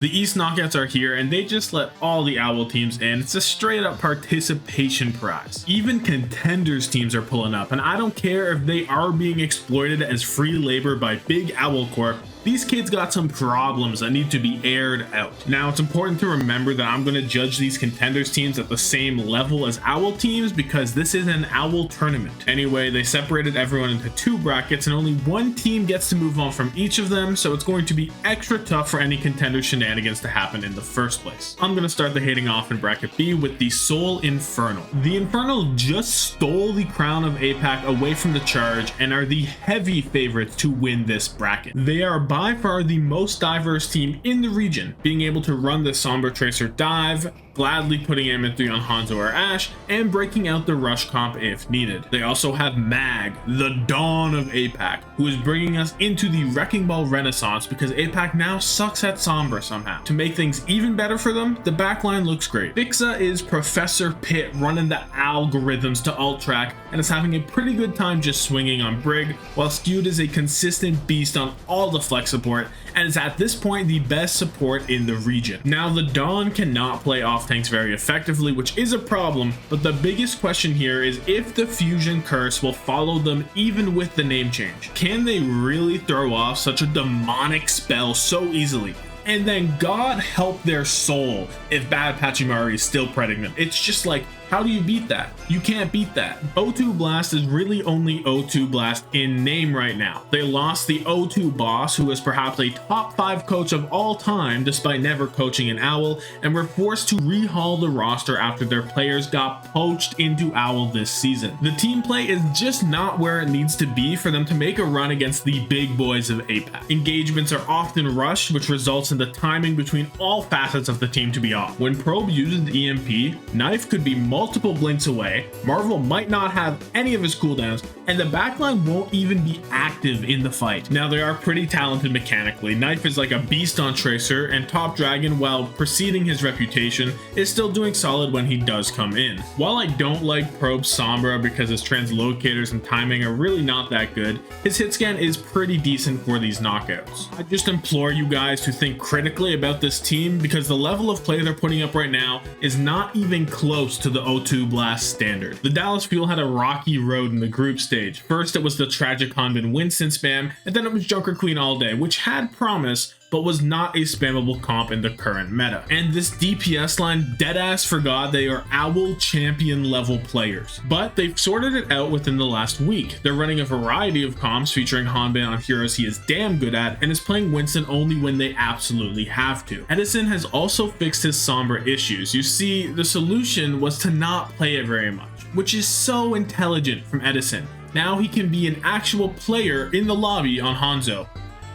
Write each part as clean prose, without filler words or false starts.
The East knockouts are here and they just let all the Owl teams in. It's a straight up participation prize. Even contenders teams are pulling up, and I don't care if they are being exploited as free labor by Big Owl Corp. These kids got some problems that need to be aired out. Now, it's important to remember that I'm going to judge these contenders teams at the same level as Owl teams because this is an Owl tournament. Anyway, they separated everyone into 2 brackets and only 1 team gets to move on from each of them, so it's going to be extra tough for any contender shenanigans to happen in the first place. I'm going to start the hating off in bracket B with the Seoul Infernal. The Infernal just stole the crown of APAC away from the Charge and are the heavy favorites to win this bracket. They are by far the most diverse team in the region, being able to run the Sombra Tracer dive, gladly putting Ammon 3 on Hangzhou or Ash, and breaking out the rush comp if needed. They also have Mag, the dawn of APAC, who is bringing us into the Wrecking Ball renaissance because APAC now sucks at Sombra somehow. To make things even better for them, the backline looks great. Fixa is Professor Pitt running the algorithms to ult track and is having a pretty good time just swinging on Brig, while Skewed is a consistent beast on all the flex support and is at this point the best support in the region. Now, the Dawn cannot play off tanks very effectively, which is a problem, but the biggest question here is if the Fusion Curse will follow them even with the name change. Can they really throw off such a demonic spell so easily? And then God help their soul if bad Pachimari is still predding them. It's just like, how do you beat that? You can't beat that. O2 Blast is really only O2 Blast in name right now. They lost the O2 boss, who is perhaps a top 5 coach of all time despite never coaching an Owl, and were forced to rehaul the roster after their players got poached into Owl this season. The team play is just not where it needs to be for them to make a run against the big boys of APAC. Engagements are often rushed, which results in the timing between all facets of the team to be off. When Probe uses EMP, Knife could be multiple blinks away, Marvel might not have any of his cooldowns, and the backline won't even be active in the fight. Now, they are pretty talented mechanically. Knife is like a beast on Tracer, and Top Dragon, while preceding his reputation, is still doing solid when he does come in. While I don't like Probe Sombra because his translocators and timing are really not that good, his hit scan is pretty decent for these knockouts. I just implore you guys to think critically about this team because the level of play they're putting up right now is not even close to the O2 Blast standard. The Dallas Fuel had a rocky road in the group stage. First it was the tragic Hanbin Winston spam, and then it was Junker Queen all day, which had promise, but was not a spammable comp in the current meta. And this DPS line deadass forgot they are Owl champion level players. But they've sorted it out within the last week. They're running a variety of comps featuring Hanbin on heroes he is damn good at, and is playing Winston only when they absolutely have to. Edison has also fixed his Sombra issues. You see, the solution was to not play it very much, which is so intelligent from Edison. Now he can be an actual player in the lobby on Hangzhou.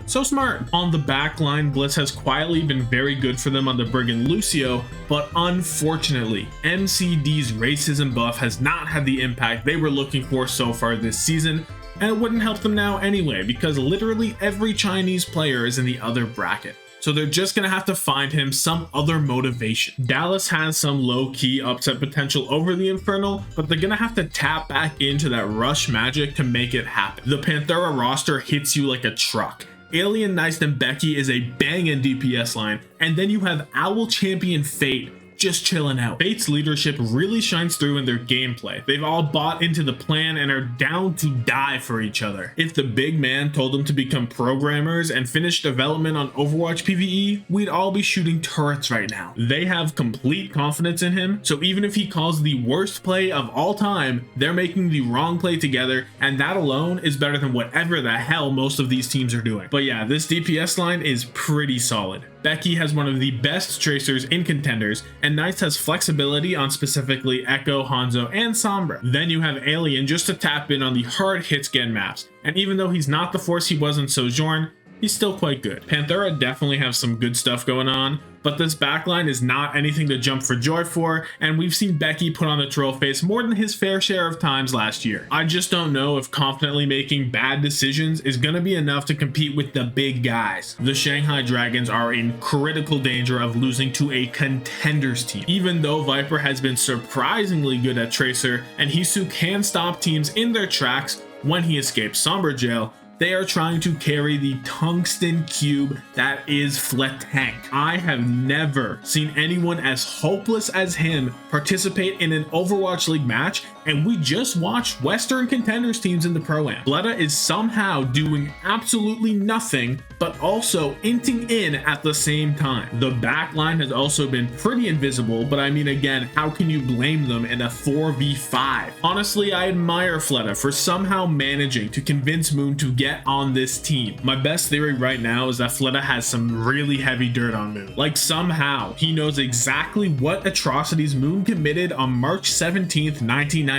So smart. On the back line, Blitz has quietly been very good for them on the Brigand Lucio, but unfortunately, MCD's racism buff has not had the impact they were looking for so far this season, and it wouldn't help them now anyway, because literally every Chinese player is in the other bracket. So they're just gonna have to find him some other motivation. Dallas has some low-key upset potential over the Infernal, but they're gonna have to tap back into that rush magic to make it happen. The Panthera roster hits you like a truck. Alien Nice and Becky is a banging DPS line, and then you have Owl Champion Fate just chilling out. Fate's leadership really shines through in their gameplay. They've all bought into the plan and are down to die for each other. If the big man told them to become programmers and finish development on Overwatch PvE, we'd all be shooting turrets right now. They have complete confidence in him, so even if he calls the worst play of all time, they're making the wrong play together, and that alone is better than whatever the hell most of these teams are doing. But yeah, this DPS line is pretty solid. Becky has one of the best tracers in contenders, and Knights has flexibility on specifically Echo, Hangzhou, and Sombra. Then you have Alien just to tap in on the hard hit scan maps, and even though he's not the force he was in Sojourn, he's still quite good. Panthera definitely have some good stuff going on, but this backline is not anything to jump for joy for, and we've seen Becky put on the troll face more than his fair share of times last year. I just don't know if confidently making bad decisions is gonna be enough to compete with the big guys. The Shanghai Dragons are in critical danger of losing to a contenders team. Even though Viper has been surprisingly good at Tracer, and Hisu can stop teams in their tracks when he escapes Sombra jail, They are trying to carry the tungsten cube that is Fletank. I have never seen anyone as hopeless as him participate in an Overwatch League match, and we just watched Western contenders teams in the Pro-Am. Fleta is somehow doing absolutely nothing, but also inting in at the same time. The backline has also been pretty invisible, but I mean, again, how can you blame them in a 4v5? Honestly, I admire Fleta for somehow managing to convince Moon to get on this team. My best theory right now is that Fleta has some really heavy dirt on Moon. Like, somehow he knows exactly what atrocities Moon committed on March 17th, 1999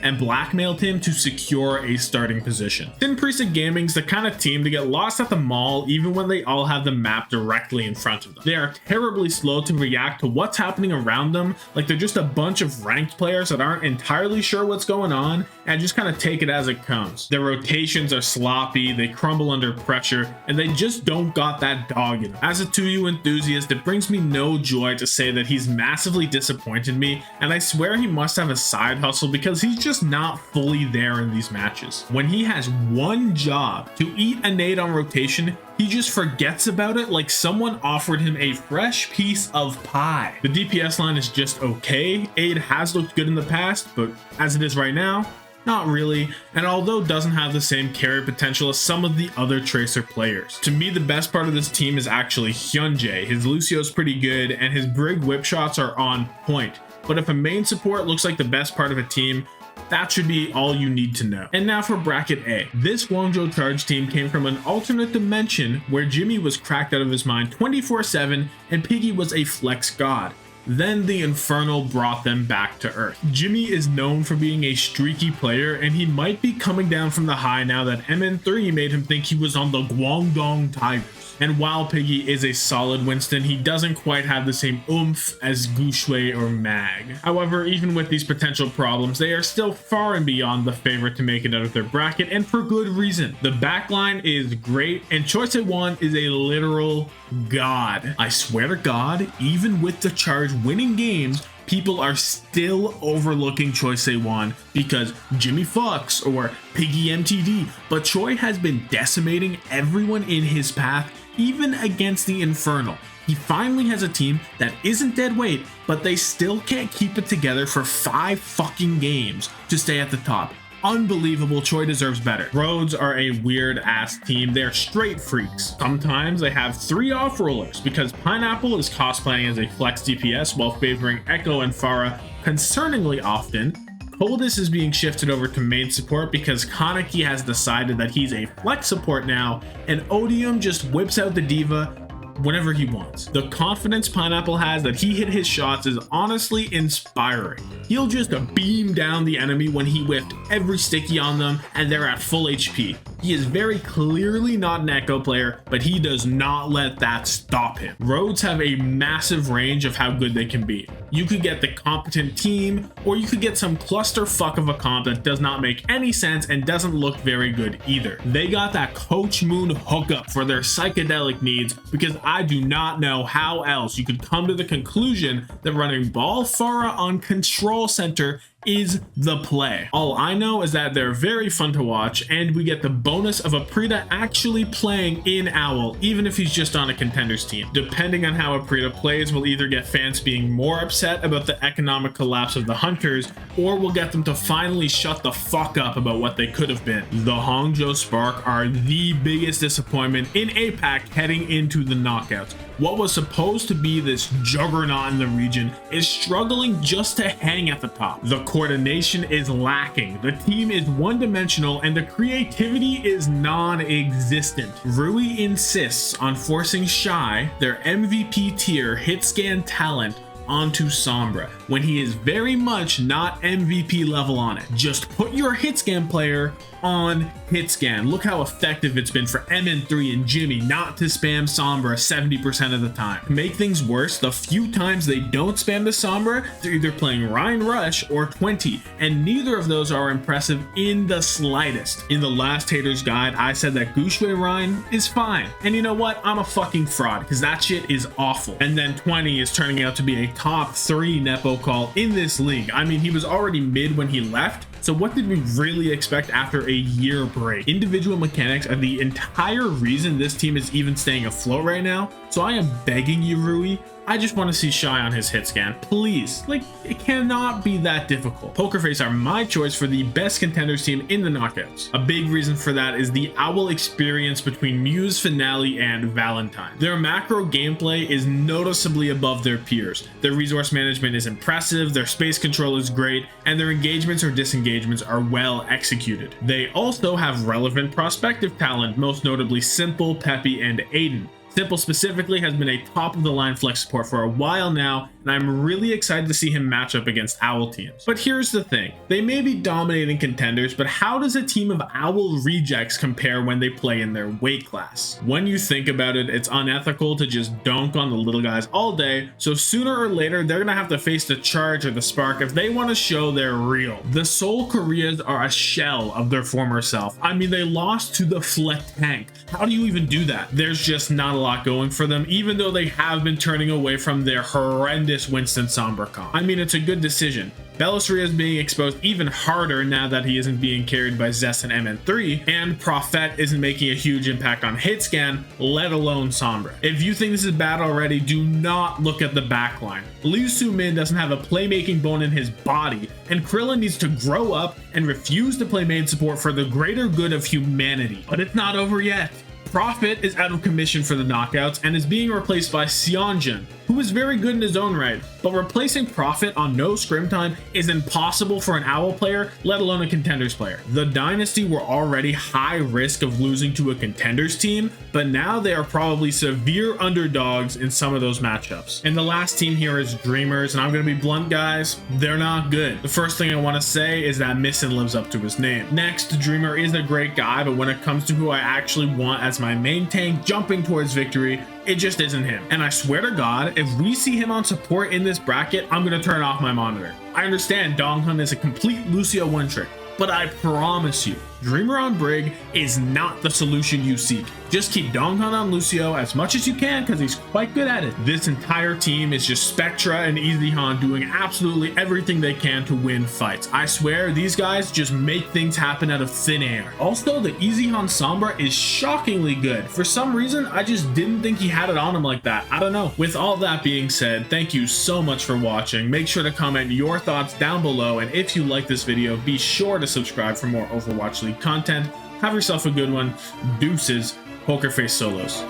and blackmailed him to secure a starting position. Prisa Gaming's the kind of team to get lost at the mall even when they all have the map directly in front of them. They are terribly slow to react to what's happening around them, like they're just a bunch of ranked players that aren't entirely sure what's going on and just kind of take it as it comes. Their rotations are sloppy, they crumble under pressure, and they just don't got that dog in them. As a 2U enthusiast, it brings me no joy to say that he's massively disappointed me, and I swear he must have a side hustle because he's just not fully there in these matches. When he has one job to eat a nade on rotation, he just forgets about it like someone offered him a fresh piece of pie. The DPS line is just okay. Aid has looked good in the past, but as it is right now, not really, and although doesn't have the same carry potential as some of the other Tracer players. To me, the best part of this team is actually Hyunjae. His Lucio's pretty good, and his Brig whip shots are on point. But if a main support looks like the best part of a team, that should be all you need to know. And now for bracket A. This Guangzhou Charge team came from an alternate dimension where Jimmy was cracked out of his mind 24/7 and Piggy was a flex god. Then the Infernal brought them back to Earth. Jimmy is known for being a streaky player, and he might be coming down from the high now that MN3 made him think he was on the Guangdong Tigers. And while Piggy is a solid Winston, he doesn't quite have the same oomph as Guangzhou or Mag. However, even with these potential problems, they are still far and beyond the favorite to make it out of their bracket, and for good reason. The backline is great, and Choi-Se-Wan is a literal god. I swear to God, even with the Charge winning games, people are still overlooking Choi-Se-Wan because Jimmy fucks or Piggy MTD, but Choi has been decimating everyone in his path, even against the Infernal. He finally has a team that isn't dead weight, but they still can't keep it together for 5 fucking games to stay at the top. Unbelievable. Choi deserves better. Rhodes are a weird ass team. They're straight freaks. Sometimes they have 3 off rollers because Pineapple is cosplaying as a flex DPS while favoring Echo and Pharah concerningly often. Coldest is being shifted over to main support because Kaneki has decided that he's a flex support now, and Odium just whips out the diva whenever he wants. The confidence Pineapple has that he hit his shots is honestly inspiring. He'll just beam down the enemy when he whipped every sticky on them and they're at full HP. He is very clearly not an Echo player, but he does not let that stop him. Rhodes have a massive range of how good they can be. You could get the competent team, or you could get some clusterfuck of a comp that does not make any sense and doesn't look very good either. They got that Coach Moon hookup for their psychedelic needs, because I do not know how else you could come to the conclusion that running Ball Pharah on Control Center is the play. All I know is that they're very fun to watch, and we get the bonus of Aprita actually playing in Owl, even if he's just on a contenders team. Depending on how Aprita plays, we'll either get fans being more upset about the economic collapse of the Hunters, or we'll get them to finally shut the fuck up about what they could have been. The Hangzhou Spark are the biggest disappointment in APAC heading into the knockouts. What was supposed to be this juggernaut in the region is struggling just to hang at the top. The coordination is lacking, the team is one-dimensional, and the creativity is non-existent. Rui insists on forcing Shy, their MVP tier hit scan talent, onto Sombra when he is very much not MVP level on it. Just put your hitscan player on hitscan. Look how effective it's been for MN3 and Jimmy not to spam Sombra 70% of the time. To make things worse, the few times they don't spam the Sombra, they're either playing Rhine Rush or 20, and neither of those are impressive in the slightest. In the last Haters Guide, I said that Guangzhou Rhine is fine, and you know what? I'm a fucking fraud because that shit is awful. And then 20 is turning out to be a top 3 Nepo call in this league. I mean, he was already mid when he left, So what did we really expect after a year break? Individual mechanics are the entire reason this team is even staying afloat right now. So I am begging you, Rui, I just want to see Shy on his hit scan, please. Like, it cannot be that difficult. Pokerface are my choice for the best contenders team in the knockouts. A big reason for that is the Owl experience between Muse, Finale, and Valentine. Their macro gameplay is noticeably above their peers. Their resource management is impressive, their space control is great, and their engagements or disengagements are well executed. They also have relevant prospective talent, most notably Simple, Peppy, and Aiden. Simple specifically has been a top-of-the-line flex support for a while now, and I'm really excited to see him match up against Owl teams. But here's the thing, they may be dominating contenders, but how does a team of Owl rejects compare when they play in their weight class? When you think about it, it's unethical to just dunk on the little guys all day, so sooner or later they're gonna have to face the Charge or the Spark if they want to show they're real. The Seoul Koreas are a shell of their former self. I mean, they lost to the Flet Tank. How do you even do that? There's just not a lot going for them, even though they have been turning away from their horrendous Winston Sombra comp. I mean, it's a good decision. Belisria is being exposed even harder now that he isn't being carried by Zest and MN3, and Prophet isn't making a huge impact on hitscan, let alone Sombra. If you think this is bad already, do not look at the backline. Liu Su-min doesn't have a playmaking bone in his body, and Krillin needs to grow up and refuse to play main support for the greater good of humanity. But it's not over yet. Prophet is out of commission for the knockouts and is being replaced by Seonjin, who is very good in his own right, but replacing Prophet on no scrim time is impossible for an Owl player, let alone a Contenders player. The Dynasty were already high risk of losing to a Contenders team, but now they are probably severe underdogs in some of those matchups. And the last team here is Dreamers, and I'm going to be blunt, guys, they're not good. The first thing I want to say is that Missin lives up to his name. Next, Dreamer is a great guy, but when it comes to who I actually want as my main tank jumping towards victory, it just isn't him. And I swear to God, if we see him on support in this bracket, I'm gonna turn off my monitor. I understand Donghun is a complete Lucio one trick, but I promise you, Dreamer on Brig is not the solution you seek. Just keep Donghun on Lucio as much as you can because he's quite good at it. This entire team is just Spectra and Easyhan doing absolutely everything they can to win fights. I swear, these guys just make things happen out of thin air. Also, the Easyhan Sombra is shockingly good. For some reason, I just didn't think he had it on him like that. I don't know. With all that being said, thank you so much for watching. Make sure to comment your thoughts down below, and if you like this video, be sure to subscribe for more Overwatch League content. Have yourself a good one. Deuces, Pokerface Solos.